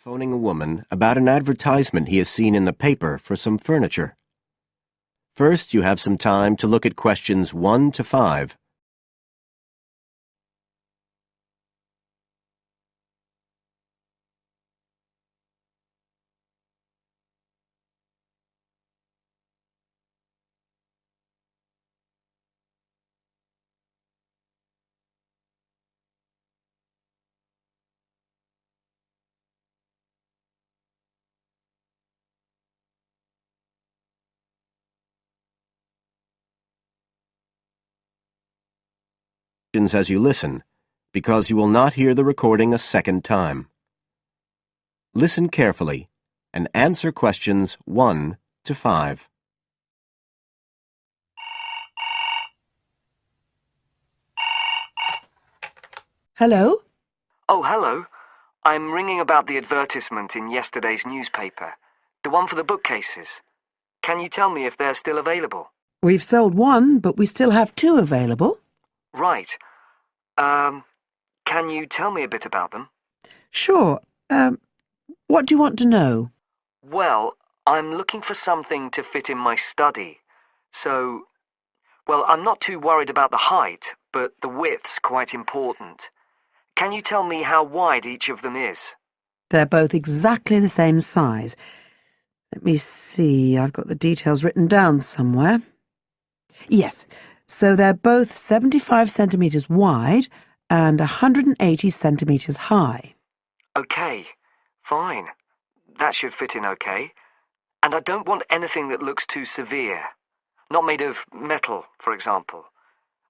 phoning a woman about an advertisement he has seen in the paper for some furniture. First, you have some time to look at questions 1 to 5. As you listen, because you will not hear the recording a second time. Listen carefully and answer questions 1 to 5. Hello? Oh, hello. I'm ringing about the advertisement in yesterday's newspaper. The one for the bookcases. Can you tell me if they're still available? We've sold one, but we still have two available. Right. Can you tell me a bit about them? Sure. What do you want to know? Well, I'm looking for something to fit in my study. Well, I'm not too worried about the height, but the width's quite important. Can you tell me how wide each of them is? They're both exactly the same size. Let me see, I've got the details written down somewhere. Yes, so they're both 75 centimetres wide and 180 centimetres high. Okay, fine. That should fit in okay. And I don't want anything that looks too severe. Not made of metal, for example.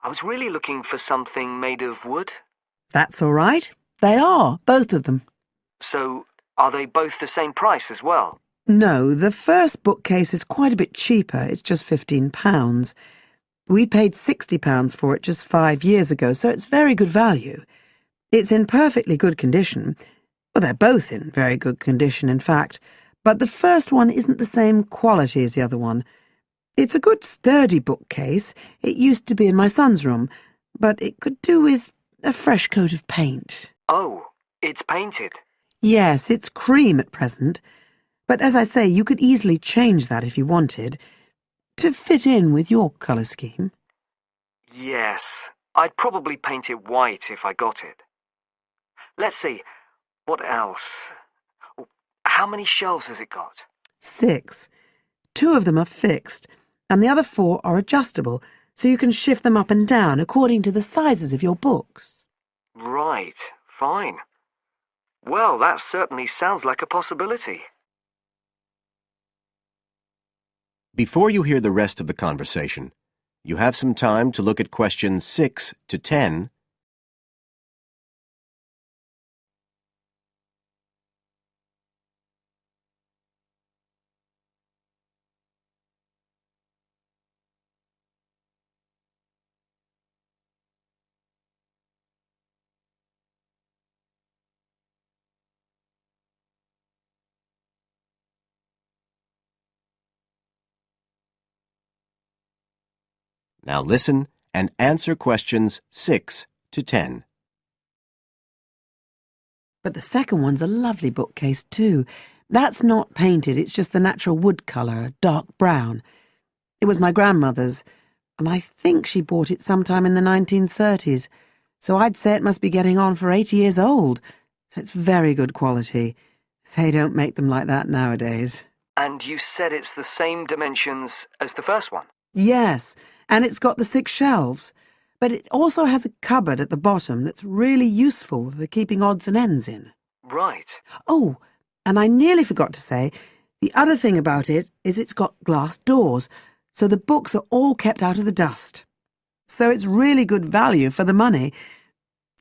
I was really looking for something made of wood. That's all right. They are, both of them. So, are they both the same price as well? No, the first bookcase is quite a bit cheaper. It's just £15. We paid £60 for it just 5 years ago, so it's very good value. It's in perfectly good condition. Well, they're both in very good condition, in fact. But the first one isn't the same quality as the other one. It's a good, sturdy bookcase. It used to be in my son's room, but it could do with a fresh coat of paint. Oh, it's painted. Yes, it's cream at present. But as I say, you could easily change that if you wanted, to fit in with your colour scheme. Yes, I'd probably paint it white if I got it. Let's see, what else? Oh, how many shelves has it got? 6. 2 of them are fixed, and the other 4 are adjustable, so you can shift them up and down according to the sizes of your books. Right, fine. Well, that certainly sounds like a possibility. Before you hear the rest of the conversation, you have some time to look at questions 6 to 10. Now listen and answer questions 6 to 10. But the second one's a lovely bookcase too. That's not painted, it's just the natural wood colour, dark brown. It was my grandmother's, and I think she bought it sometime in the 1930s, so I'd say it must be getting on for 80 years old, so it's very good quality. They don't make them like that nowadays. And you said it's the same dimensions as the first one? Yes, and it's got the 6 shelves, but it also has a cupboard at the bottom that's really useful for keeping odds and ends in. Right. Oh, and I nearly forgot to say, the other thing about it is it's got glass doors, so the books are all kept out of the dust. So it's really good value for the money.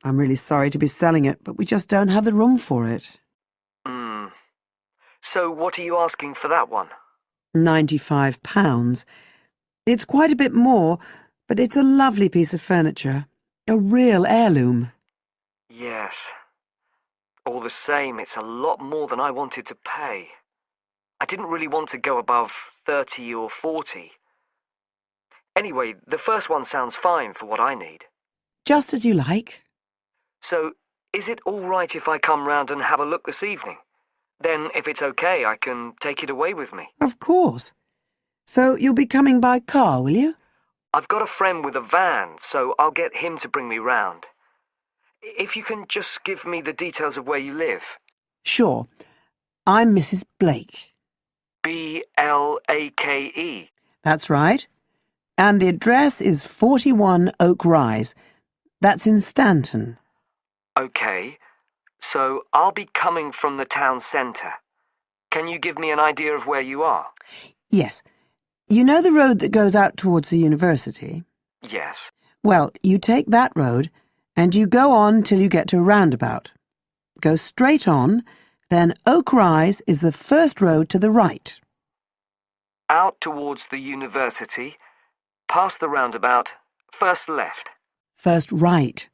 I'm really sorry to be selling it, but we just don't have the room for it. So what are you asking for that one? £95. It's quite a bit more, but it's a lovely piece of furniture. A real heirloom. Yes. All the same, it's a lot more than I wanted to pay. I didn't really want to go above 30 or 40. Anyway, the first one sounds fine for what I need. Just as you like. So, is it all right if I come round and have a look this evening? Then, if it's okay, I can take it away with me. Of course. So you'll be coming by car, will you? I've got a friend with a van, so I'll get him to bring me round. If you can just give me the details of where you live. Sure. I'm Mrs. Blake. Blake. That's right. And the address is 41 Oak Rise. That's in Stanton. Okay, so I'll be coming from the town centre. Can you give me an idea of where you are? Yes. You know the road that goes out towards the university? Yes. Well, you take that road and you go on till you get to a roundabout. Go straight on, then Oak Rise is the first road to the right. Out towards the university, past the roundabout, first left. First right.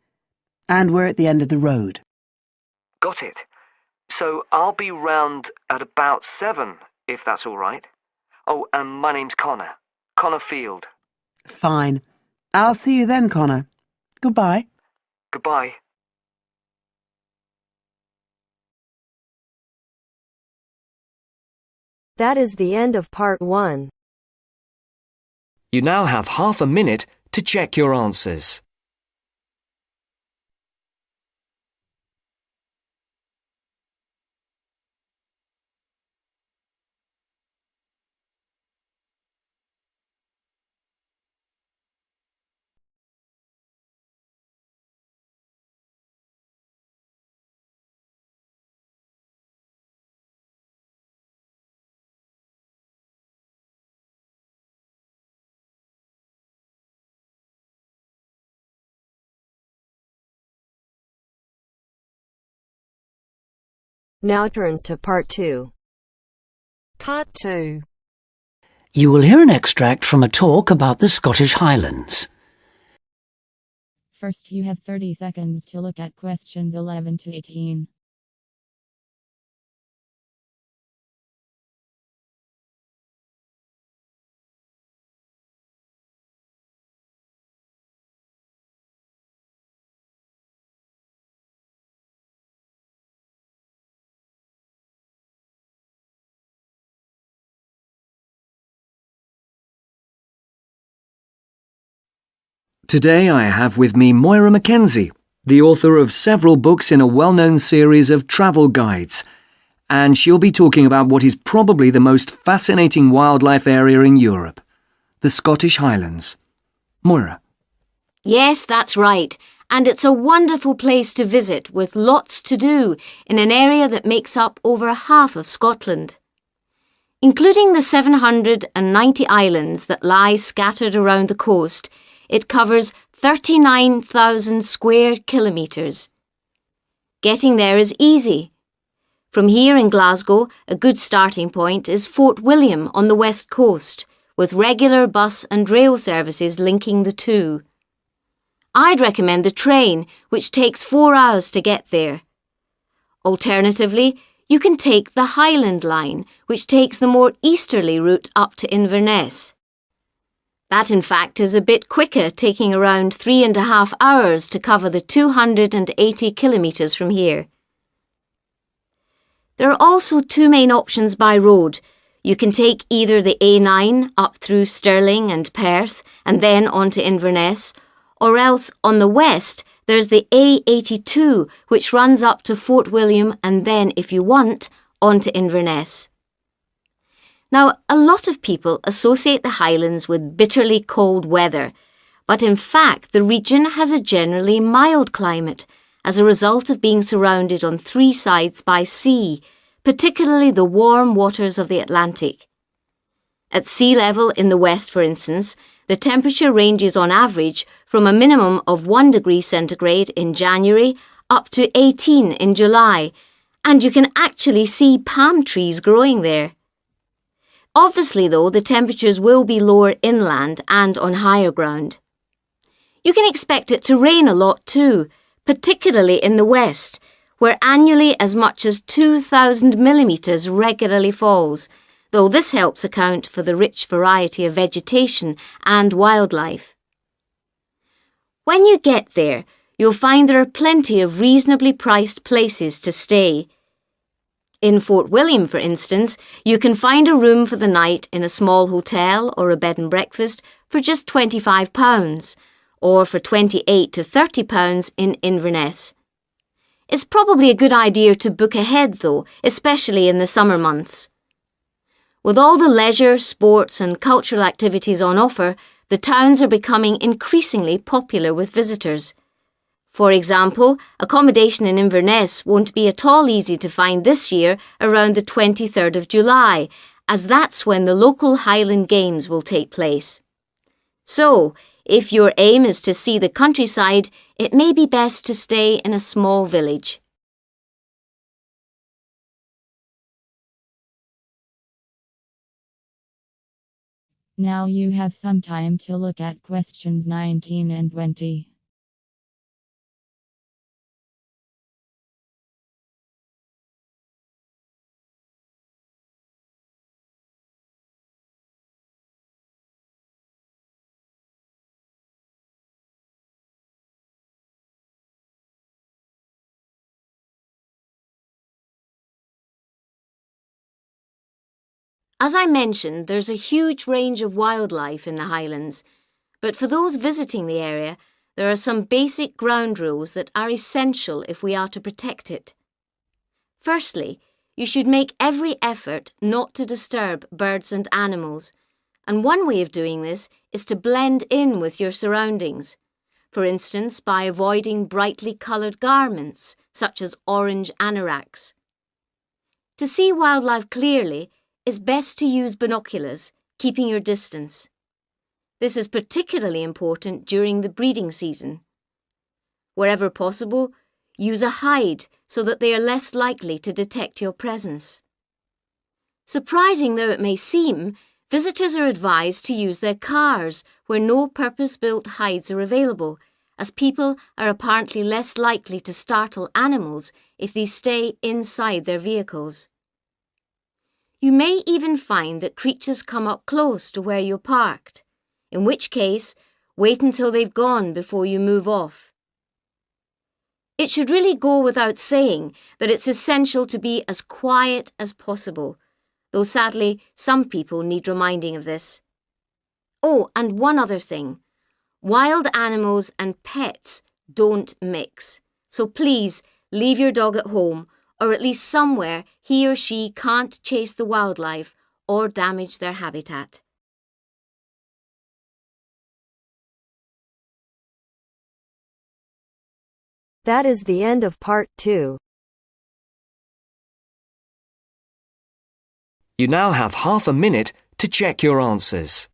And we're at the end of the road. Got it. So I'll be round at about 7, if that's all right. Oh, and my name's Connor. Connor Field. Fine. I'll see you then, Connor. Goodbye. Goodbye. That is the end of part 1. You now have half a minute to check your answers. Now turns to part 2. Part 2. You will hear an extract from a talk about the Scottish Highlands. First, you have 30 seconds to look at questions 11 to 18. Today I have with me Moira Mackenzie, the author of several books in a well-known series of travel guides, and she'll be talking about what is probably the most fascinating wildlife area in Europe, the Scottish Highlands. Moira. Yes, that's right. And it's a wonderful place to visit with lots to do in an area that makes up over half of Scotland. Including the 790 islands that lie scattered around the coast, it covers 39,000 square kilometres. Getting there is easy. From here in Glasgow, a good starting point is Fort William on the west coast, with regular bus and rail services linking the two. I'd recommend the train, which takes 4 hours to get there. Alternatively, you can take the Highland Line, which takes the more easterly route up to Inverness. That, in fact, is a bit quicker, taking around 3.5 hours to cover the 280 kilometres from here. There are also two main options by road. You can take either the A9 up through Stirling and Perth and then on to Inverness, or else on the west there's the A82 which runs up to Fort William and then, if you want, on to Inverness. Now, a lot of people associate the Highlands with bitterly cold weather, but in fact the region has a generally mild climate as a result of being surrounded on 3 sides by sea, particularly the warm waters of the Atlantic. At sea level in the west, for instance, the temperature ranges on average from a minimum of 1 degree centigrade in January up to 18 in July, and you can actually see palm trees growing there. Obviously, though, the temperatures will be lower inland and on higher ground. You can expect it to rain a lot too, particularly in the west, where annually as much as 2,000 millimetres regularly falls, though this helps account for the rich variety of vegetation and wildlife. When you get there, you'll find there are plenty of reasonably priced places to stay. In Fort William, for instance, you can find a room for the night in a small hotel or a bed and breakfast for just £25, or for £28 to £30 in Inverness. It's probably a good idea to book ahead though, especially in the summer months. With all the leisure, sports and cultural activities on offer, the towns are becoming increasingly popular with visitors. For example, accommodation in Inverness won't be at all easy to find this year around the 23rd of July, as that's when the local Highland Games will take place. So, if your aim is to see the countryside, it may be best to stay in a small village. Now you have some time to look at questions 19 and 20. As I mentioned, there's a huge range of wildlife in the Highlands, but for those visiting the area, there are some basic ground rules that are essential if we are to protect it. Firstly, you should make every effort not to disturb birds and animals, and one way of doing this is to blend in with your surroundings, for instance by avoiding brightly coloured garments, such as orange anoraks. To see wildlife clearly, it's best to use binoculars, keeping your distance. This is particularly important during the breeding season. Wherever possible, use a hide so that they are less likely to detect your presence. Surprising though it may seem, visitors are advised to use their cars where no purpose-built hides are available, as people are apparently less likely to startle animals if they stay inside their vehicles. You may even find that creatures come up close to where you're parked, in which case, wait until they've gone before you move off. It should really go without saying that it's essential to be as quiet as possible, though sadly some people need reminding of this. Oh, and one other thing. Wild animals and pets don't mix, so please leave your dog at home, or at least somewhere he or she can't chase the wildlife or damage their habitat. That is the end of part 2. You now have half a minute to check your answers.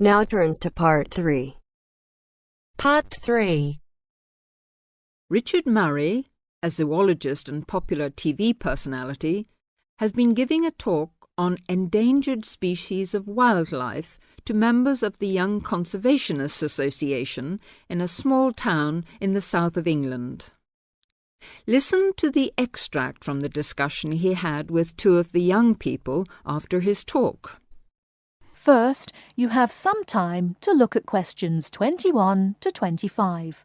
Now turns to part 3. Part 3. Richard Murray, a zoologist and popular TV personality, has been giving a talk on endangered species of wildlife to members of the Young Conservationists Association in a small town in the south of England. Listen to the extract from the discussion he had with two of the young people after his talk. First, you have some time to look at questions 21 to 25.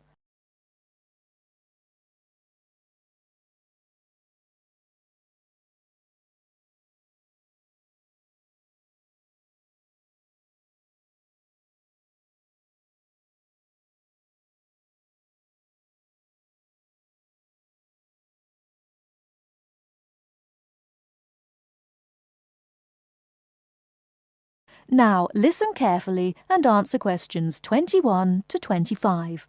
Now listen carefully and answer questions 21 to 25.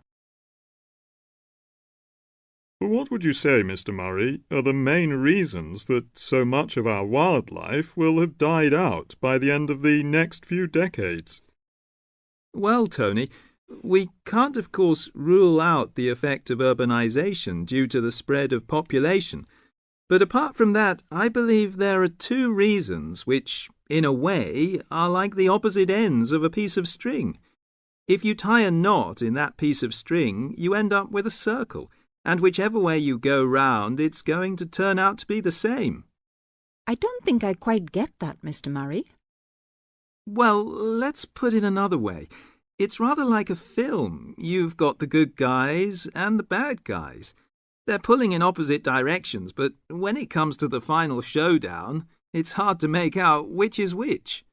What would you say, Mr. Murray, are the main reasons that so much of our wildlife will have died out by the end of the next few decades? Well, Tony, We can't, of course, rule out the effect of urbanization due to the spread of population, but apart from that, I believe there are two reasons which, in a way, are like the opposite ends of a piece of string. If you tie a knot in that piece of string, you end up with a circle, and whichever way you go round, it's going to turn out to be the same. I don't think I quite get that, Mr. Murray. Well, let's put it another way. It's rather like a film. You've got the good guys and the bad guys. They're pulling in opposite directions, but when it comes to the final showdown, it's hard to make out which is which.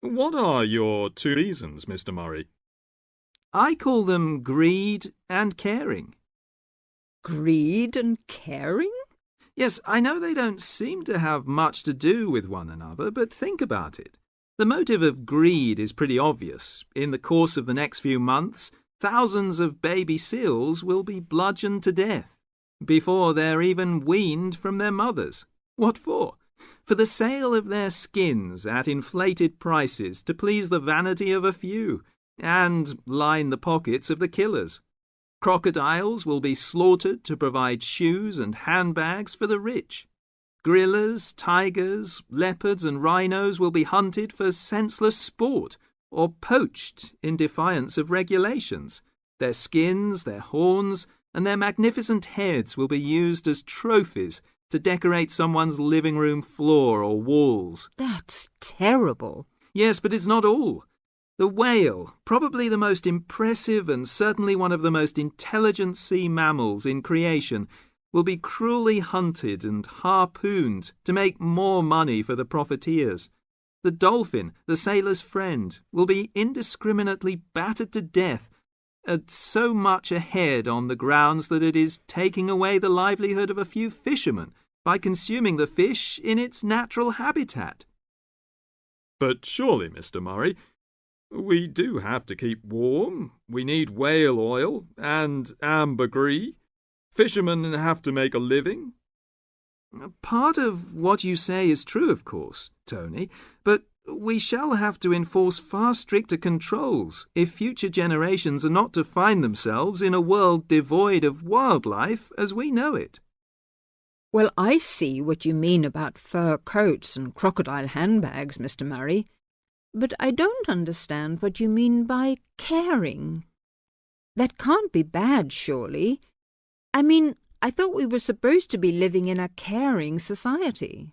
What are your two reasons, Mr. Murray? I call them greed and caring. Greed and caring? Yes, I know they don't seem to have much to do with one another, but think about it. The motive of greed is pretty obvious. In the course of the next few months, thousands of baby seals will be bludgeoned to death before they're even weaned from their mothers. What for? For the sale of their skins at inflated prices to please the vanity of a few and line the pockets of the killers. Crocodiles will be slaughtered to provide shoes and handbags for the rich. Gorillas, tigers, leopards and rhinos will be hunted for senseless sport or poached in defiance of regulations. Their skins, their horns, and their magnificent heads will be used as trophies to decorate someone's living room floor or walls. That's terrible. Yes, but it's not all. The whale, probably the most impressive and certainly one of the most intelligent sea mammals in creation, will be cruelly hunted and harpooned to make more money for the profiteers. The dolphin, the sailor's friend, will be indiscriminately battered to death at so much a head on the grounds that it is taking away the livelihood of a few fishermen by consuming the fish in its natural habitat. But surely, Mr. Murray, we do have to keep warm. We need whale oil and ambergris. Fishermen have to make a living. Part of what you say is true, of course, Tony, but we shall have to enforce far stricter controls if future generations are not to find themselves in a world devoid of wildlife as we know it. Well, I see what you mean about fur coats and crocodile handbags, Mr. Murray, but I don't understand what you mean by caring. That can't be bad, surely. I mean, I thought we were supposed to be living in a caring society.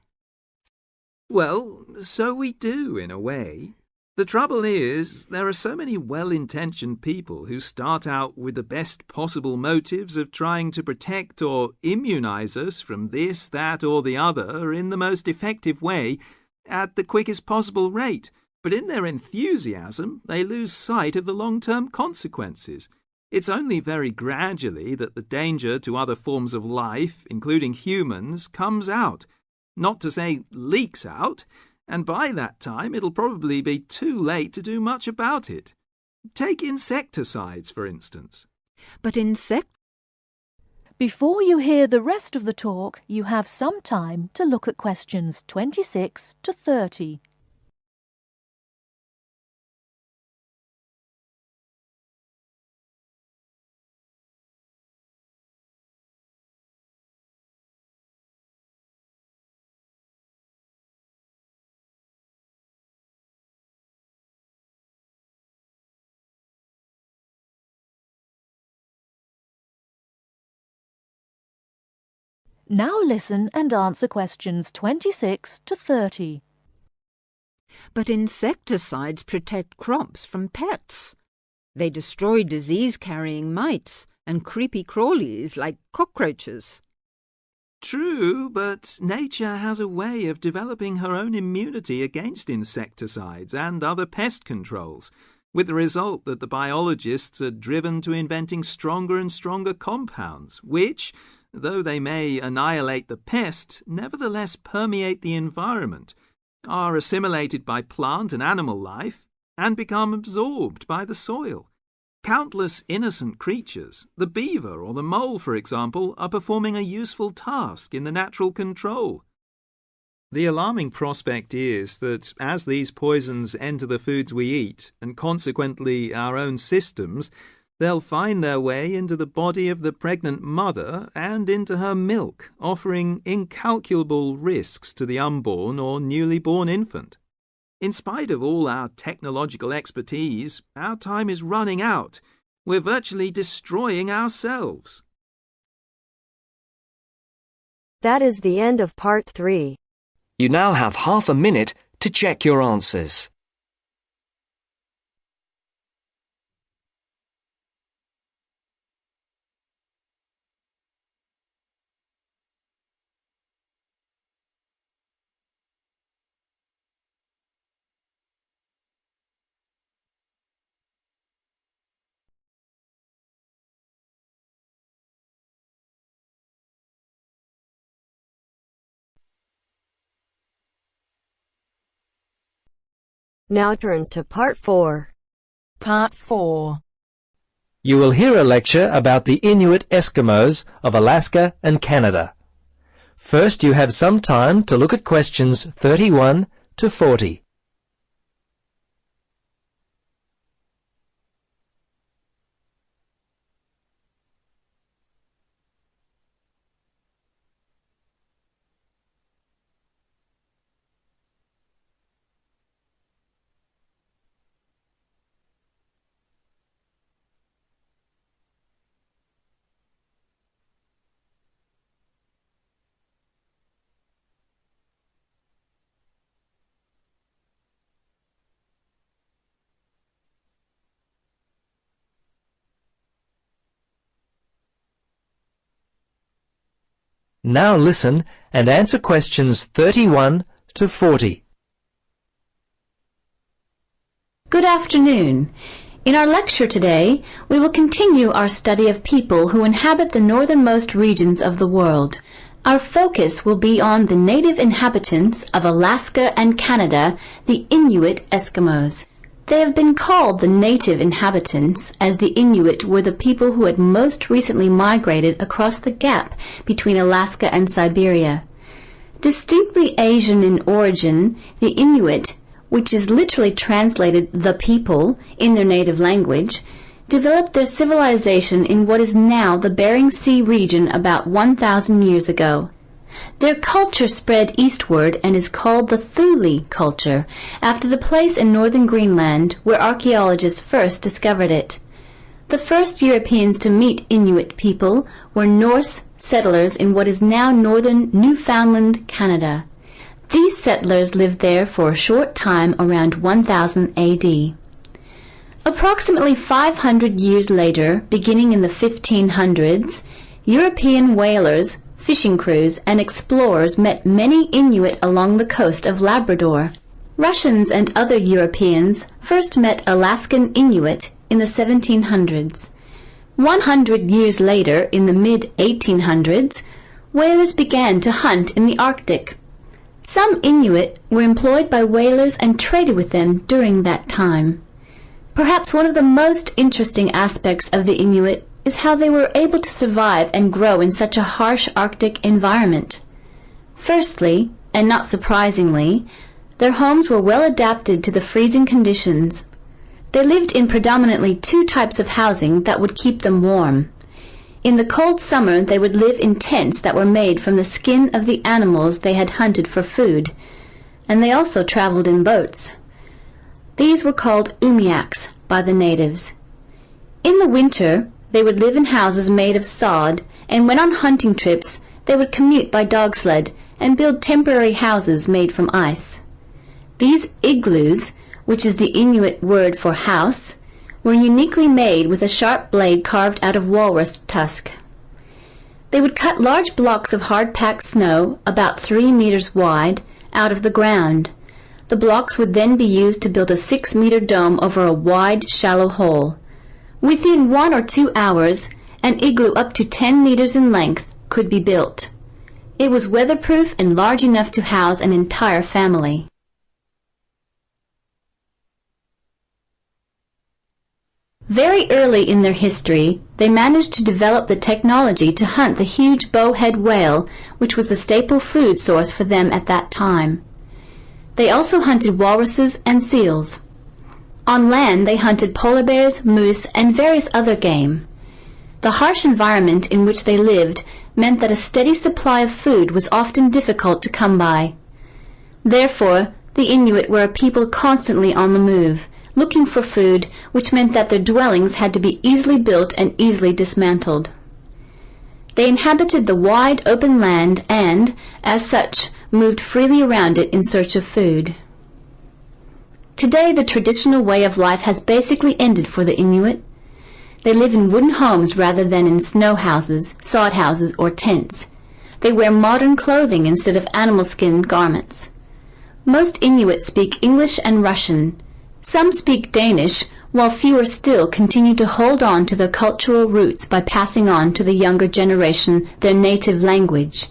Well, so we do, in a way. The trouble is, there are so many well-intentioned people who start out with the best possible motives of trying to protect or immunize us from this, that, or the other in the most effective way at the quickest possible rate. But in their enthusiasm, they lose sight of the long-term consequences. It's only very gradually that the danger to other forms of life, including humans, comes out. Not to say leaks out, and by that time it'll probably be too late to do much about it. Take insecticides, for instance. But Before you hear the rest of the talk, you have some time to look at questions 26 to 30. Now listen and answer questions 26 to 30. But insecticides protect crops from pests. They destroy disease-carrying mites and creepy crawlies like cockroaches. True, but nature has a way of developing her own immunity against insecticides and other pest controls, with the result that the biologists are driven to inventing stronger and stronger compounds, which, though they may annihilate the pest, nevertheless permeate the environment, are assimilated by plant and animal life, and become absorbed by the soil. Countless innocent creatures, the beaver or the mole, for example, are performing a useful task in the natural control. The alarming prospect is that as these poisons enter the foods we eat, and consequently our own systems, they'll find their way into the body of the pregnant mother and into her milk, offering incalculable risks to the unborn or newly born infant. In spite of all our technological expertise, our time is running out. We're virtually destroying ourselves. That is the end of part 3. You now have half a minute to check your answers. Now turns to part 4. Part 4. You will hear a lecture about the Inuit Eskimos of Alaska and Canada. First, you have some time to look at questions 31 to 40. Now listen and answer questions 31 to 40. Good afternoon. In our lecture today, we will continue our study of people who inhabit the northernmost regions of the world. Our focus will be on the native inhabitants of Alaska and Canada, the Inuit Eskimos. They have been called the native inhabitants, as the Inuit were the people who had most recently migrated across the gap between Alaska and Siberia. Distinctly Asian in origin, the Inuit, which is literally translated the people in their native language, developed their civilization in what is now the Bering Sea region about 1,000 years ago. Their culture spread eastward and is called the Thule culture, after the place in northern Greenland where archaeologists first discovered it. The first Europeans to meet Inuit people were Norse settlers in what is now northern Newfoundland, Canada. These settlers lived there for a short time around 1000 AD. Approximately 500 years later, beginning in the 1500s, European whalers, fishing crews, and explorers met many Inuit along the coast of Labrador. Russians and other Europeans first met Alaskan Inuit in the 1700s. 100 years later, in the mid-1800s, whalers began to hunt in the Arctic. Some Inuit were employed by whalers and traded with them during that time. Perhaps one of the most interesting aspects of the Inuit is how they were able to survive and grow in such a harsh Arctic environment. Firstly, and not surprisingly, their homes were well adapted to the freezing conditions. They lived in predominantly two types of housing that would keep them warm. In the cold summer, they would live in tents that were made from the skin of the animals they had hunted for food, and they also traveled in boats. These were called umiaks by the natives. In the winter, they would live in houses made of sod, and when on hunting trips, they would commute by dog sled and build temporary houses made from ice. These igloos, which is the Inuit word for house, were uniquely made with a sharp blade carved out of walrus tusk. They would cut large blocks of hard-packed snow, about 3 meters wide, out of the ground. The blocks would then be used to build a 6-meter dome over a wide, shallow hole. Within 1 or 2 hours, an igloo up to 10 meters in length could be built. It was weatherproof and large enough to house an entire family. Very early in their history, They managed to develop the technology to hunt the huge bowhead whale, which was the staple food source for them at that time. They also hunted walruses and seals. On land, they hunted polar bears, moose, and various other game. The harsh environment in which they lived meant that a steady supply of food was often difficult to come by. Therefore, the Inuit were a people constantly on the move, looking for food, which meant that their dwellings had to be easily built and easily dismantled. They inhabited the wide open land and, as such, moved freely around it in search of food. Today, the traditional way of life has basically ended for the Inuit. They live in wooden homes rather than in snow houses, sod houses, or tents. They wear modern clothing instead of animal skin garments. Most Inuit speak English and Russian. Some speak Danish, while fewer still continue to hold on to their cultural roots by passing on to the younger generation their native language.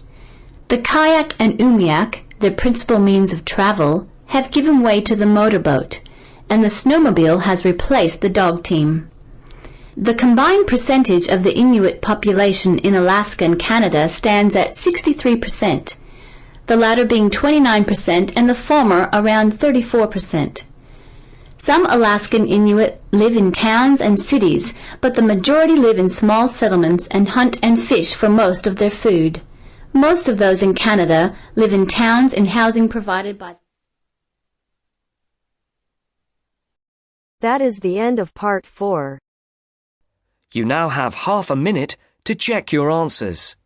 The kayak and umiak, their principal means of travel, have given way to the motorboat, and the snowmobile has replaced the dog team. The combined percentage of the Inuit population in Alaska and Canada stands at 63%, the latter being 29% and the former around 34%. Some Alaskan Inuit live in towns and cities, but the majority live in small settlements and hunt and fish for most of their food. Most of those in Canada live in towns in housing provided by. That is the end of part 4. You now have half a minute to check your answers.